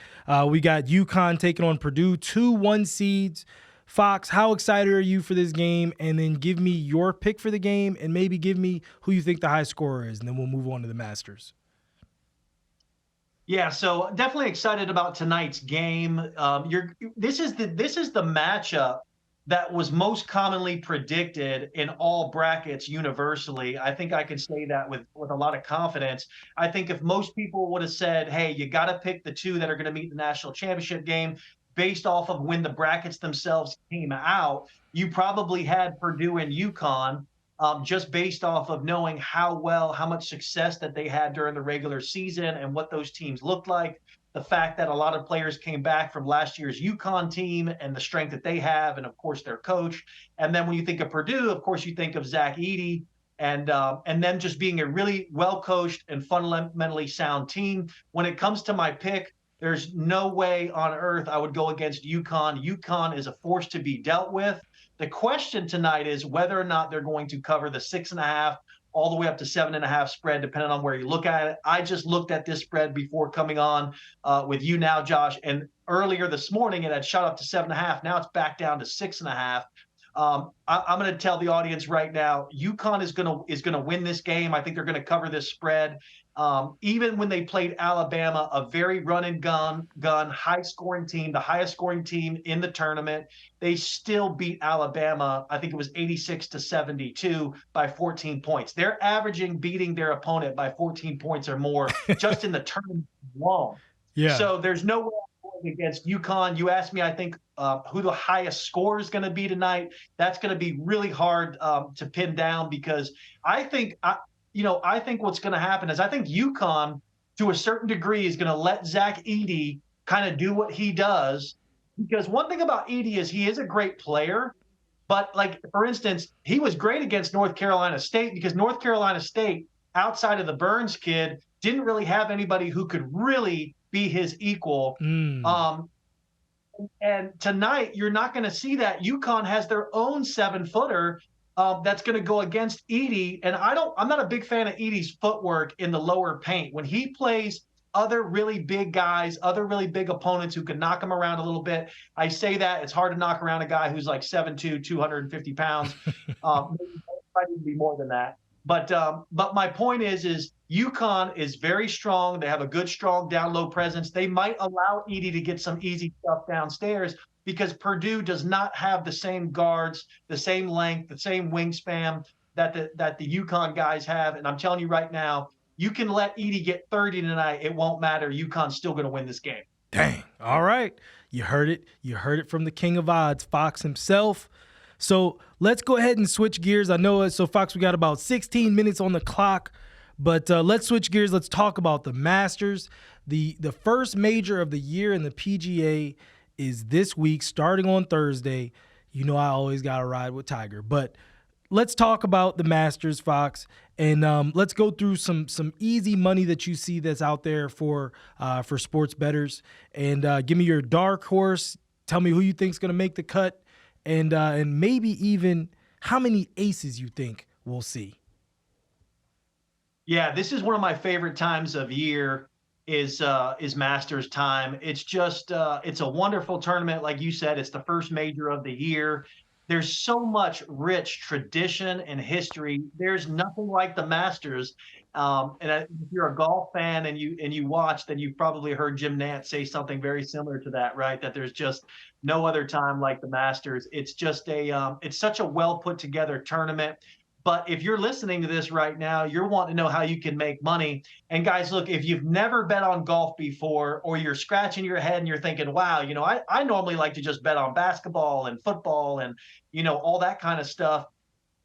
We got UConn taking on Purdue, 2 1 seeds. Fox, how excited are you for this game? And then give me your pick for the game, and maybe give me who you think the high scorer is, and then we'll move on to the Masters. Yeah, so definitely excited about tonight's game. This is the matchup that was most commonly predicted in all brackets universally. I think I can say that with a lot of confidence. I think if most people would have said, hey, you got to pick the two that are going to meet the national championship game based off of when the brackets themselves came out, you probably had Purdue and UConn, just based off of knowing how much success that they had during the regular season and what those teams looked like. The fact that a lot of players came back from last year's UConn team and the strength that they have, and of course their coach. And then when you think of Purdue, of course you think of Zach Edey and them just being a really well-coached and fundamentally sound team. When it comes to my pick, there's no way on earth I would go against UConn. UConn is a force to be dealt with. The question tonight is whether or not they're going to cover the 6.5 all the way up to 7.5 spread, depending on where you look at it. I just looked at this spread before coming on with you now, Josh, and earlier this morning it had shot up to 7.5. Now it's back down to 6.5. I'm going to tell the audience right now, UConn is going to win this game. I think they're going to cover this spread. Even when they played Alabama, a very run and gun, high scoring team, the highest scoring team in the tournament, they still beat Alabama. I think it was 86-72 by 14 points. They're averaging beating their opponent by 14 points or more just in the tournament alone. Yeah. So there's no way I'm going against UConn. You asked me, I think, who the highest score is going to be tonight. That's going to be really hard to pin down because I think what's going to happen is I think UConn, to a certain degree, is going to let Zach Edey kind of do what he does. Because one thing about Edey is he is a great player. But, like, for instance, he was great against North Carolina State because North Carolina State, outside of the Burns kid, didn't really have anybody who could really be his equal. And tonight, you're not going to see that. UConn has their own 7-footer that's going to go against Edey. And I'm not a big fan of Edey's footwork in the lower paint. When he plays other really big guys, other really big opponents who can knock him around a little bit, I say that it's hard to knock around a guy who's like 7'2", 250 pounds. Might even be more than that. But my point is UConn is very strong. They have a good, strong down low presence. They might allow Edey to get some easy stuff downstairs because Purdue does not have the same guards, the same length, the same wingspan that the UConn guys have. And I'm telling you right now, you can let Edey get 30 tonight. It won't matter. UConn's still going to win this game. Dang. All right. You heard it. You heard it from the king of odds, Fox himself. So let's go ahead and switch gears. I know, so Fox, we got about 16 minutes on the clock, but let's switch gears. Let's talk about the Masters. The first major of the year in the PGA is this week, starting on Thursday. You know I always got to ride with Tiger. But let's talk about the Masters, Fox, and let's go through some easy money that you see that's out there for sports bettors. And give me your dark horse. Tell me who you think's going to make the cut. And maybe even how many aces you think we'll see. Yeah, this is one of my favorite times of year is Masters time. It's just it's a wonderful tournament. Like you said, it's the first major of the year. There's so much rich tradition and history. There's nothing like the Masters. And if you're a golf fan and you watch, then you've probably heard Jim Nantz say something very similar to that, right? That there's just no other time like the Masters. It's just it's such a well put together tournament. But if you're listening to this right now, you're wanting to know how you can make money. And guys, look, if you've never bet on golf before, or you're scratching your head and you're thinking, wow, I normally like to just bet on basketball and football and, all that kind of stuff.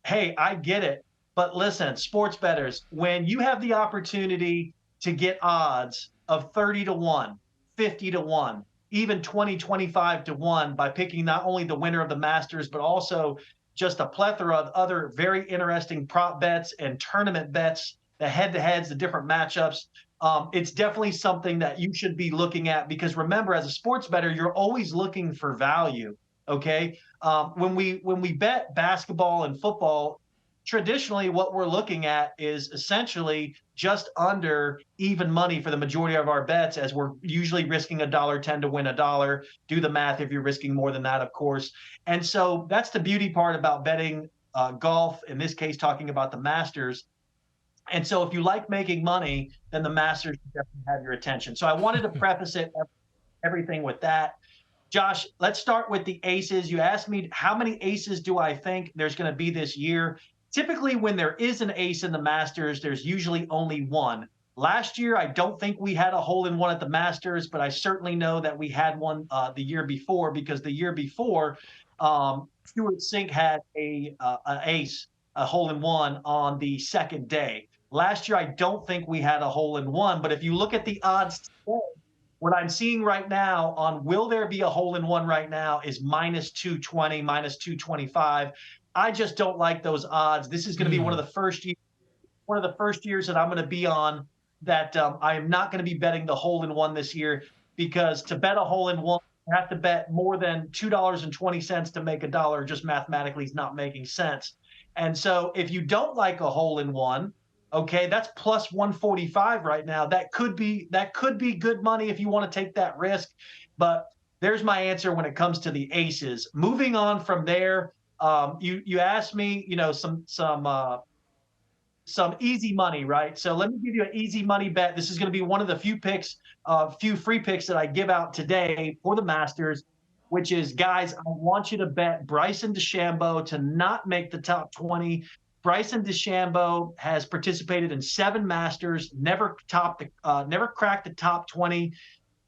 Hey, I get it. But listen, sports bettors, when you have the opportunity to get odds of 30-1, 50-1, even 20, 25-1 by picking not only the winner of the Masters, but also just a plethora of other very interesting prop bets and tournament bets, the head-to-heads, the different matchups. It's definitely something that you should be looking at because remember, as a sports bettor, you're always looking for value. Okay, when we bet basketball and football, traditionally what we're looking at is essentially just under even money for the majority of our bets, as we're usually risking $1.10 to win $1. Do the math if you're risking more than that, of course. And so that's the beauty part about betting golf, in this case, talking about the Masters. And so if you like making money, then the Masters definitely have your attention. So I wanted to preface everything with that. Josh, let's start with the aces. You asked me how many aces do I think there's going to be this year? Typically, when there is an ace in the Masters, there's usually only one. Last year, I don't think we had a hole-in-one at the Masters, but I certainly know that we had one the year before, because the year before, Stuart Sink had an ace, a hole-in-one on the second day. Last year, I don't think we had a hole-in-one, but if you look at the odds today, what I'm seeing right now on will there be a hole-in-one right now is minus 220, minus 225. I just don't like those odds. This is going to be one of the first years that I'm going to be on that I am not going to be betting the hole-in-one this year, because to bet a hole-in-one, you have to bet more than $2.20 to make a dollar. Just mathematically is not making sense. And so if you don't like a hole-in-one, okay, that's plus 145 right now. That could be good money if you want to take that risk. But there's my answer when it comes to the aces. Moving on from there, you asked me, some easy money, right? So let me give you an easy money bet. This is going to be one of the few free picks that I give out today for the Masters, which is, guys, I want you to bet Bryson DeChambeau to not make the top 20. Bryson DeChambeau has participated in 7 Masters, never cracked the top 20.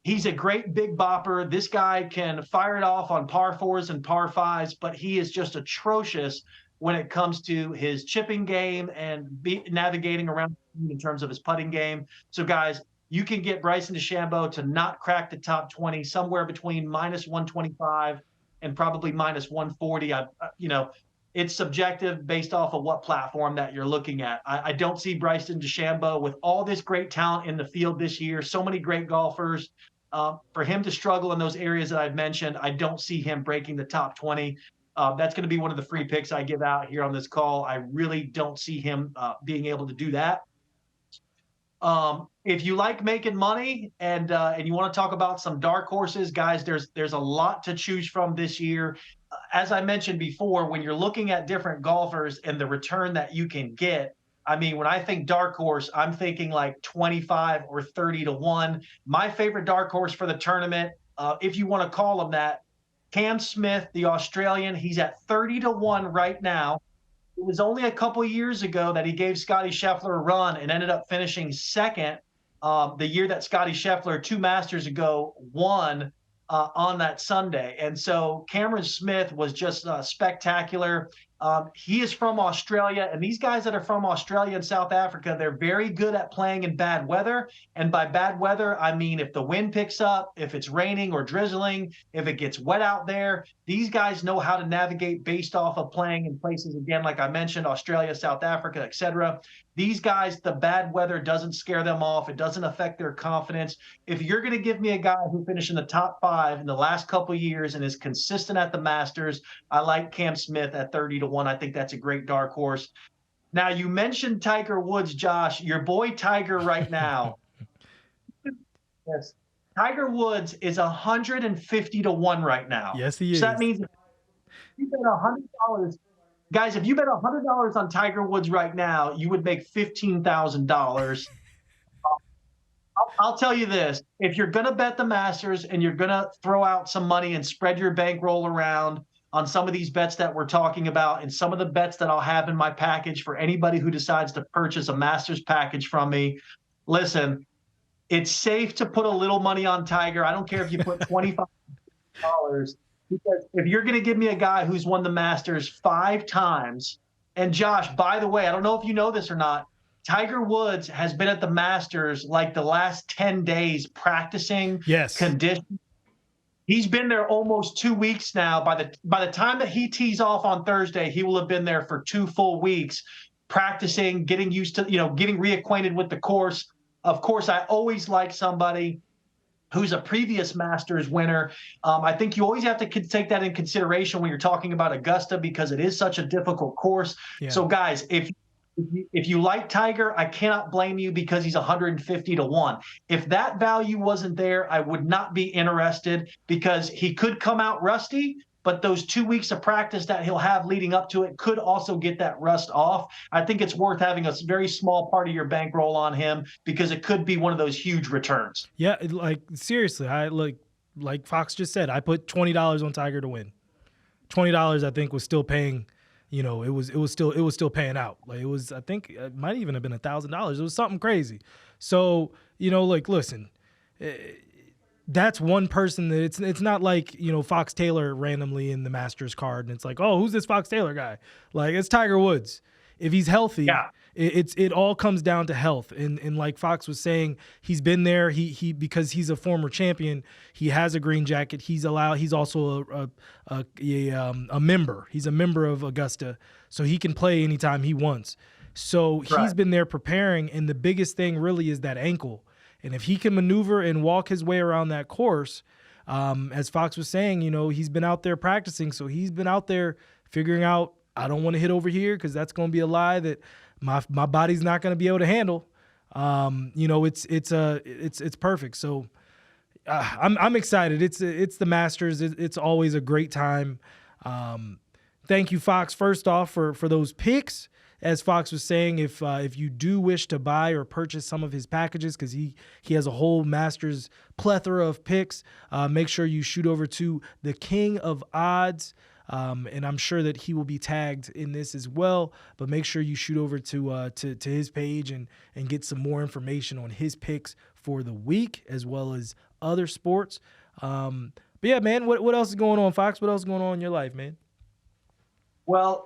He's a great big bopper. This guy can fire it off on par 4s and par 5s, but he is just atrocious when it comes to his chipping game and navigating around in terms of his putting game. So, guys, you can get Bryson DeChambeau to not crack the top 20, somewhere between minus 125 and probably minus 140. It's subjective based off of what platform that you're looking at. I don't see Bryson DeChambeau, with all this great talent in the field this year, so many great golfers, for him to struggle in those areas that I've mentioned. I don't see him breaking the top 20. That's going to be one of the free picks I give out here on this call. I really don't see him being able to do that. If you like making money and you want to talk about some dark horses, guys, there's a lot to choose from this year. As I mentioned before, when you're looking at different golfers and the return that you can get, I mean, when I think dark horse, I'm thinking like 25 or 30 to 1. My favorite dark horse for the tournament, if you want to call him that, Cam Smith, the Australian, he's at 30 to 1 right now. It was only a couple of years ago that he gave Scotty Scheffler a run and ended up finishing second the year that Scotty Scheffler 2 Masters ago won on that Sunday. And so Cameron Smith was just spectacular. He is from Australia, and these guys that are from Australia and South Africa, they're very good at playing in bad weather. And by bad weather, I mean if the wind picks up, if it's raining or drizzling, if it gets wet out there, these guys know how to navigate based off of playing in places, again, like I mentioned, Australia, South Africa, etc. These guys, the bad weather doesn't scare them off. It doesn't affect their confidence. If you're going to give me a guy who finished in the top 5 in the last couple of years and is consistent at the Masters, I like Cam Smith at 30 to 1. I think that's a great dark horse. Now, you mentioned Tiger Woods, Josh. Your boy Tiger right now. Yes. Tiger Woods is 150 to 1 right now. Yes, he is. So that means if you bet $100, guys, if you bet $100 on Tiger Woods right now, you would make $15,000. I'll tell you this. If you're going to bet the Masters and you're going to throw out some money and spread your bankroll around on some of these bets that we're talking about and some of the bets that I'll have in my package for anybody who decides to purchase a Masters package from me, listen, it's safe to put a little money on Tiger. I don't care if you put $25, because if you're going to give me a guy who's won the Masters 5 times, and Josh, by the way, I don't know if you know this or not, Tiger Woods has been at the Masters like the last 10 days practicing conditions. He's been there almost 2 weeks now. By the time that he tees off on Thursday, he will have been there for 2 full weeks practicing, getting used to, getting reacquainted with the course. Of course, I always like somebody who's a previous Masters winner. I think you always have to take that in consideration when you're talking about Augusta, because it is such a difficult course. Yeah. So, guys, if you like Tiger, I cannot blame you because he's 150 to 1. If that value wasn't there, I would not be interested, because he could come out rusty, but those 2 weeks of practice that he'll have leading up to it could also get that rust off. I think it's worth having a very small part of your bankroll on him, because it could be one of those huge returns. Yeah, like seriously, like Fox just said, I put $20 on Tiger to win. $20 I think was still paying, it was still paying out. Like it was, I think it might even have been $1,000. It was something crazy. So, like, listen, that's one person that it's not like, Fox Taylor randomly in the Masters card and it's like, oh, who's this Fox Taylor guy? Like, it's Tiger Woods. If he's healthy, it all comes down to health. And like Fox was saying, he's been there. He because he's a former champion, he has a green jacket. He's also a member. He's a member of Augusta, so he can play anytime he wants. So he's been there preparing, and the biggest thing really is that ankle. And if he can maneuver and walk his way around that course, as Fox was saying, he's been out there practicing. So he's been out there figuring out, I don't want to hit over here because that's going to be a lie that my body's not going to be able to handle. It's perfect. So I'm excited. It's the Masters. It's always a great time. Thank you, Fox, first off for those picks. As Fox was saying, if you do wish to buy or purchase some of his packages, because he has a whole Masters plethora of picks, make sure you shoot over to the King of Odds. And I'm sure that he will be tagged in this as well. But make sure you shoot over to his page and get some more information on his picks for the week as well as other sports. But yeah, man, what else is going on, Fox? What else is going on in your life, man? Well,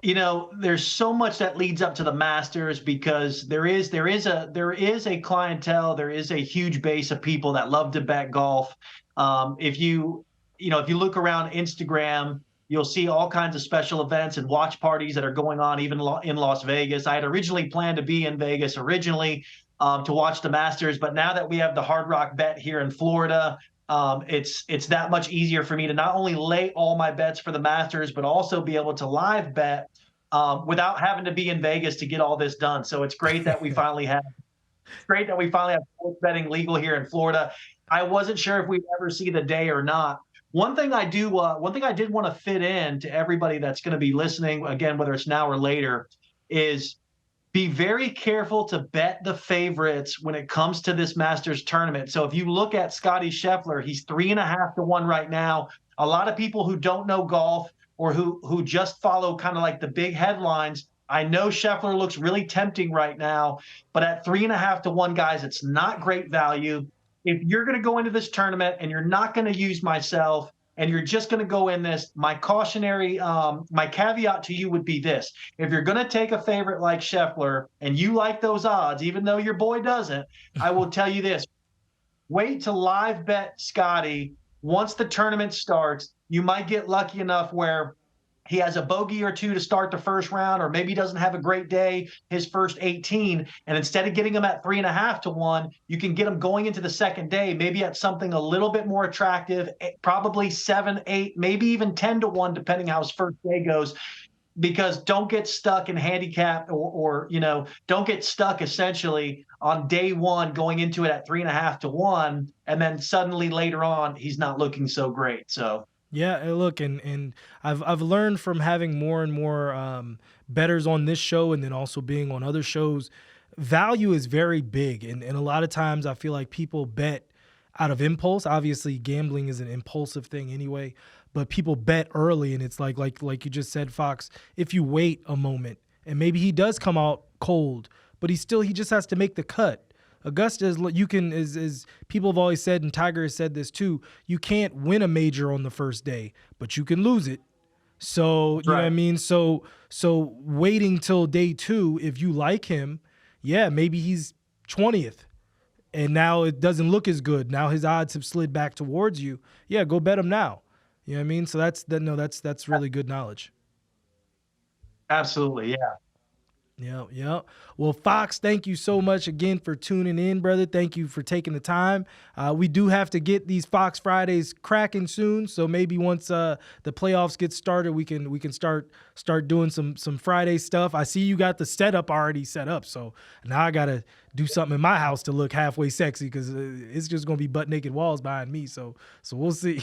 there's so much that leads up to the Masters because there is a clientele, there is a huge base of people that love to bet golf. If you look around Instagram, you'll see all kinds of special events and watch parties that are going on even in Las Vegas. I had originally planned to be in Vegas to watch the Masters, but now that we have the Hard Rock Bet here in Florida, it's that much easier for me to not only lay all my bets for the Masters, but also be able to live bet without having to be in Vegas to get all this done. So it's great that we finally have sports betting legal here in Florida. I wasn't sure if we'd ever see the day or not. One thing I did want to fit in to everybody that's going to be listening, again, whether it's now or later, is be very careful to bet the favorites when it comes to this Masters tournament. So if you look at Scottie Scheffler, he's 3.5 to 1 right now. A lot of people who don't know golf or who just follow kind of like the big headlines, I know Scheffler looks really tempting right now, but at 3.5 to 1, guys, it's not great value. If you're going to go into this tournament and you're not going to use myself and you're just going to go in this, my caveat to you would be this. If you're going to take a favorite like Scheffler and you like those odds, even though your boy doesn't, I will tell you this. Wait to live bet Scotty. Once the tournament starts, you might get lucky enough where he has a bogey or two to start the first round, or maybe he doesn't have a great day his first 18. And instead of getting him at 3.5 to 1, you can get him going into the second day, maybe at something a little bit more attractive, probably 7, 8, maybe even 10 to 1, depending how his first day goes. Because don't get stuck in handicap or don't get stuck essentially on day one going into it at 3.5 to 1, and then suddenly later on he's not looking so great. So. Yeah, look, and I've learned from having more and more bettors on this show and then also being on other shows, value is very big. And a lot of times I feel like people bet out of impulse. Obviously, gambling is an impulsive thing anyway, but people bet early, and it's like you just said, Fox, if you wait a moment and maybe he does come out cold, but he just has to make the cut. Augusta is people have always said, and Tiger has said this too, you can't win a major on the first day, but you can lose it. So, you know what I mean? So waiting till day 2, if you like him, yeah, maybe he's 20th and now it doesn't look as good. Now his odds have slid back towards you. Yeah, go bet him now. You know what I mean? So that's really good knowledge. Absolutely. Yeah. Yeah. Well, Fox, thank you so much again for tuning in, brother. Thank you for taking the time. We do have to get these Fox Fridays cracking soon, so maybe once the playoffs get started, we can start doing some Friday stuff. I see you got the setup already set up, so now I gotta do something in my house to look halfway sexy because it's just gonna be butt naked walls behind me. So we'll see.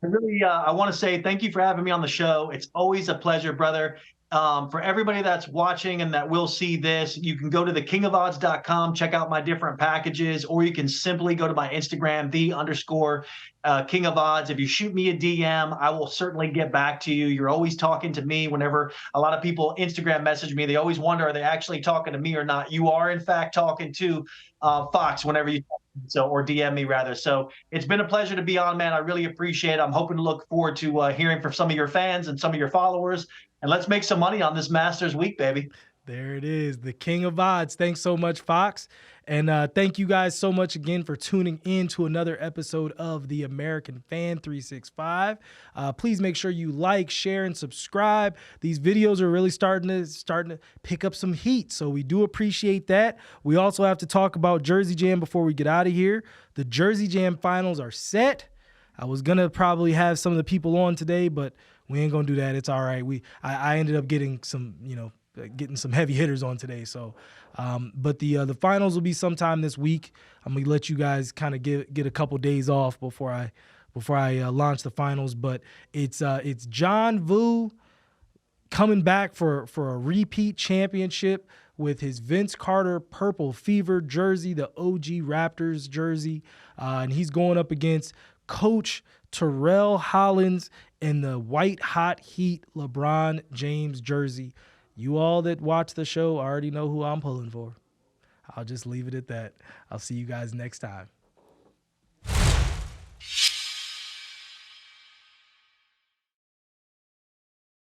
I want to say thank you for having me on the show. It's always a pleasure, brother. For everybody that's watching and that will see this, you can go to thekingofodds.com, check out my different packages, or you can simply go to my Instagram, _King of Odds. If you shoot me a DM, I will certainly get back to you. You're always talking to me. Whenever a lot of people Instagram message me, they always wonder, are they actually talking to me or not? You are, in fact, talking to Fox whenever you or DM me rather. So it's been a pleasure to be on, man. I really appreciate it. I'm hoping to look forward to hearing from some of your fans and some of your followers. And let's make some money on this Masters week, baby. There it is, the King of Odds. Thanks so much, Fox. And thank you guys so much again for tuning in to another episode of the American Fan 365. Please make sure you like, share, and subscribe. These videos are really starting to pick up some heat, so we do appreciate that. We also have to talk about Jersey Jam before we get out of here. The Jersey Jam finals are set. I was gonna probably have some of the people on today, but we ain't gonna do that. It's all right. I ended up getting some, getting some heavy hitters on today. So, but the finals will be sometime this week. I'm gonna let you guys kind of get a couple days off before I launch the finals. But it's John Vu coming back for a repeat championship with his Vince Carter Purple Fever jersey, the OG Raptors jersey, and he's going up against Coach Terrell Hollins in the White Hot Heat LeBron James jersey. You all that watch the show already know who I'm pulling for. I'll just leave it at that. I'll see you guys next time.